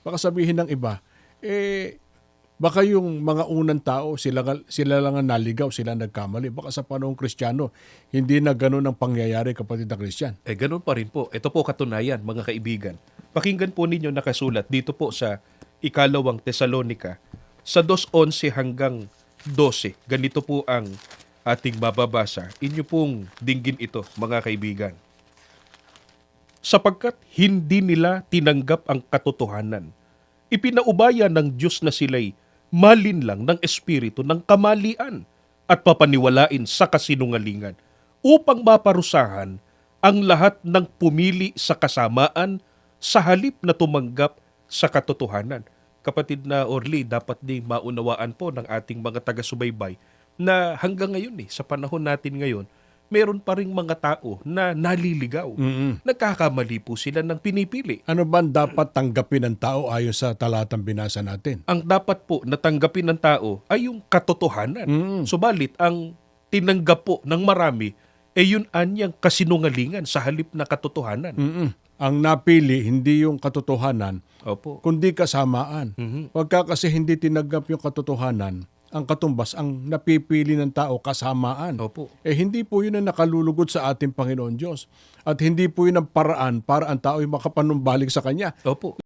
Baka sabihin ng iba, baka yung mga unang tao, sila lang ang naligaw, sila nagkamali. Baka sa panahong Kristiyano, hindi na ganun ang pangyayari, kapatid na Kristiyan. Ganun pa rin po. Ito po katunayan, mga kaibigan. Pakinggan po ninyo nakasulat dito po sa ikalawang Tesalonika, sa 2:11 hanggang 12. Ganito po ang ating mababasa. Inyo pong dinggin ito, mga kaibigan. Sapagkat hindi nila tinanggap ang katotohanan, ipinaubaya ng Diyos na sila'y malinlang ng espiritu ng kamalian at papaniwalain sa kasinungalingan upang maparusahan ang lahat ng pumili sa kasamaan sa halip na tumanggap sa katotohanan. Kapatid na Orly, dapat din maunawaan po ng ating mga taga-subaybay na hanggang ngayon sa panahon natin ngayon, meron pa ring mga tao na naliligaw. Nagkakamali po sila ng pinipili. Ano ba ang dapat tanggapin ng tao ayon sa talatang binasa natin? Ang dapat po natanggapin ng tao ay yung katotohanan. Subalit, ang tinanggap po ng marami yun anyang kasinungalingan sa halip na katotohanan. Ang napili, hindi yung katotohanan, Opo. kundi kasamaan. Pagka kasi hindi tinanggap yung katotohanan, ang katumbas, ang napipili ng tao, kasamaan. Opo. Hindi po yun ang nakalulugod sa ating Panginoon Diyos. At hindi po yun ang paraan para ang tao ay makapanumbalik sa Kanya. Opo.